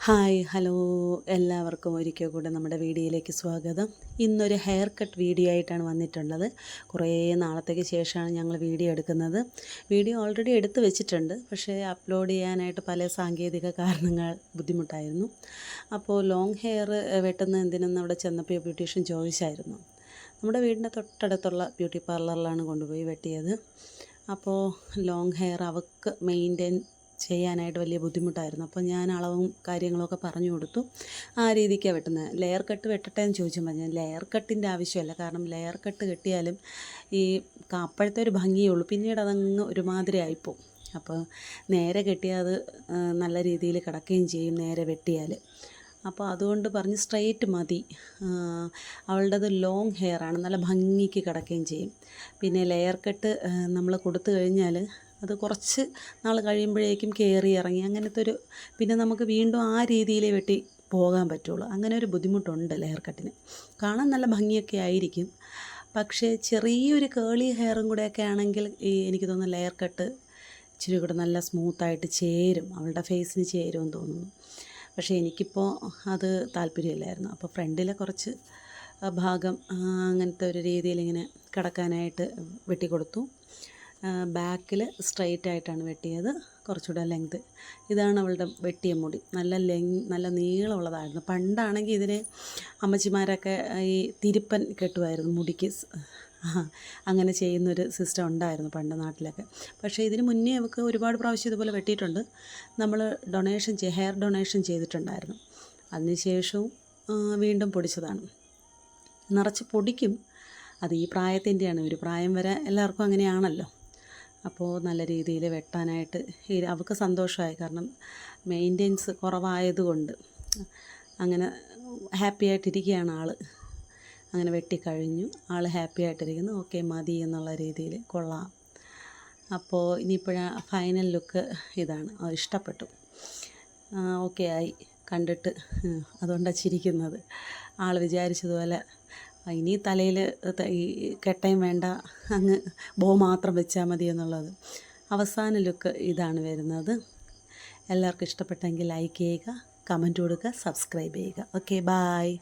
Hi hello എല്ലാവർക്കും ഒരിക്കൽ കൂടെ നമ്മുടെ വീഡിയോയിലേക്ക് സ്വാഗതം. ഇന്നൊരു ഹെയർ കട്ട് വീഡിയോ ആയിട്ടാണ് വന്നിട്ടുള്ളത്. കുറേ നാളത്തേക്ക് ശേഷമാണ് ഞങ്ങൾ വീഡിയോ എടുക്കുന്നത്. വീഡിയോ ഓൾറെഡി എടുത്തു വെച്ചിട്ടുണ്ട്, പക്ഷേ അപ്ലോഡ് ചെയ്യാനായിട്ട് പല സാങ്കേതിക കാരണങ്ങൾ ബുദ്ധിമുട്ടായിരുന്നു. അപ്പോൾ ലോങ് ഹെയർ വെട്ടുന്ന എന്തിനെന്ന് അവിടെ ചെന്നപ്പോൾ ബ്യൂട്ടീഷ്യൻ ചോദിച്ചായിരുന്നു. നമ്മുടെ വീടിൻ്റെ തൊട്ടടുത്തുള്ള ബ്യൂട്ടി പാർലറിലാണ് കൊണ്ടുപോയി വെട്ടിയത്. അപ്പോൾ ലോങ് ഹെയർ അവൾക്ക് മെയിൻറ്റെയിൻ ചെയ്യാനായിട്ട് വലിയ ബുദ്ധിമുട്ടായിരുന്നു. അപ്പോൾ ഞാൻ അളവും കാര്യങ്ങളൊക്കെ പറഞ്ഞു കൊടുത്തു. ആ രീതിക്കാണ് വെട്ടുന്നത്. ലെയർ കട്ട് വെട്ടട്ടെ എന്ന് ചോദിച്ചപ്പോൾ ഞാൻ ലെയർ കട്ടിൻ്റെ ആവശ്യമല്ല, കാരണം ലെയർ കട്ട് കെട്ടിയാലും ഈ അപ്പോഴത്തെ ഒരു ഭംഗിയുള്ളൂ, പിന്നീട് അതങ്ങ് ഒരുമാതിരി ആയിപ്പോവും. അപ്പോൾ നേരെ കെട്ടിയാൽ അത് നല്ല രീതിയിൽ കിടക്കുകയും ചെയ്യും നേരെ വെട്ടിയാൽ. അപ്പോൾ അതുകൊണ്ട് പറഞ്ഞ് സ്ട്രെയിറ്റ് മതി, അവളുടേത് ലോങ് ഹെയർ ആണ്, നല്ല ഭംഗിക്ക് കിടക്കുകയും ചെയ്യും. പിന്നെ ലെയർ കട്ട് നമ്മൾ കൊടുത്തു കഴിഞ്ഞാൽ അത് കുറച്ച് നാൾ കഴിയുമ്പോഴേക്കും കയറി ഇറങ്ങി അങ്ങനത്തെ ഒരു, പിന്നെ നമുക്ക് വീണ്ടും ആ രീതിയിൽ വെട്ടി പോകാൻ പറ്റുള്ളൂ. അങ്ങനെ ഒരു ബുദ്ധിമുട്ടുണ്ട് ലെയർ കട്ടിന്. കാണാൻ നല്ല ഭംഗിയൊക്കെ ആയിരിക്കും, പക്ഷേ ചെറിയൊരു കേളി ഹെയറും കൂടെയൊക്കെ ആണെങ്കിൽ എനിക്ക് തോന്നുന്നു ലെയർ കട്ട് ഇച്ചിരി കൂടെ നല്ല സ്മൂത്തായിട്ട് ചേരും, അവളുടെ ഫേസിന് ചേരുമെന്ന് തോന്നുന്നു. പക്ഷേ എനിക്കിപ്പോൾ അത് താല്പര്യമില്ലായിരുന്നു. അപ്പോൾ ഫ്രണ്ടിലെ കുറച്ച് ഭാഗം അങ്ങനത്തെ ഒരു രീതിയിൽ ഇങ്ങനെ കിടക്കാനായിട്ട് വെട്ടിക്കൊടുത്തു. ബാക്കിൽ സ്ട്രെയിറ്റ് ആയിട്ടാണ് വെട്ടിയത്, കുറച്ചുകൂടെ ലെങ്ത്. ഇതാണ് അവളുടെ വെട്ടിയ മുടി. നല്ല നീളമുള്ളതായിരുന്നു. പണ്ടാണെങ്കിൽ ഇതിന് അമ്മച്ചിമാരൊക്കെ ഈ തിരുപ്പൻ കെട്ടുമായിരുന്നു മുടിക്ക്, അങ്ങനെ ചെയ്യുന്നൊരു സിസ്റ്റം ഉണ്ടായിരുന്നു പണ്ട് നാട്ടിലൊക്കെ. പക്ഷേ ഇതിന് മുന്നേ അവൾക്ക് ഒരുപാട് പ്രാവശ്യം ഇതുപോലെ വെട്ടിയിട്ടുണ്ട്. നമ്മൾ ഹെയർ ഡൊണേഷൻ ചെയ്തിട്ടുണ്ടായിരുന്നു. അതിനുശേഷവും വീണ്ടും പൊടിച്ചതാണ്. നിറച്ച് പൊടിക്കും, അത് ഈ പ്രായത്തിൻ്റെയാണ്. ഒരു പ്രായം വരെ എല്ലാവർക്കും അങ്ങനെയാണല്ലോ. അപ്പോൾ നല്ല രീതിയിൽ വെട്ടാനായിട്ട് അവൾക്ക് സന്തോഷമായി, കാരണം മെയിൻ്റെനൻസ് കുറവായതുകൊണ്ട്. അങ്ങനെ ഹാപ്പി ആയിട്ടിരിക്കുകയാണ് ആൾ. അങ്ങനെ വെട്ടിക്കഴിഞ്ഞു, ആൾ ഹാപ്പി ആയിട്ടിരിക്കുന്നു. ഓക്കെ മതി എന്നുള്ള രീതിയിൽ കൊള്ളാം. അപ്പോൾ ഇനിയിപ്പോഴാ ഫൈനൽ ലുക്ക് ഇതാണ്. ഇഷ്ടപ്പെട്ടു, ഓക്കെ ആയി കണ്ടിട്ട്. അതുകൊണ്ടാണ് ചിരിക്കുന്നത്. ആൾ വിചാരിച്ചതുപോലെ ഇനി തലയിൽ ഈ കെട്ടയും വേണ്ട, അങ്ങ് ബോ മാത്രം വെച്ചാൽ മതി എന്നുള്ളത്. അവസാന ലുക്ക് ഇതാണ് വരുന്നത്. എല്ലാവർക്കും ഇഷ്ടപ്പെട്ടെങ്കിൽ ലൈക്ക് ചെയ്യുക, കമൻറ്റ് കൊടുക്കുക, സബ്സ്ക്രൈബ് ചെയ്യുക. Okay, bye.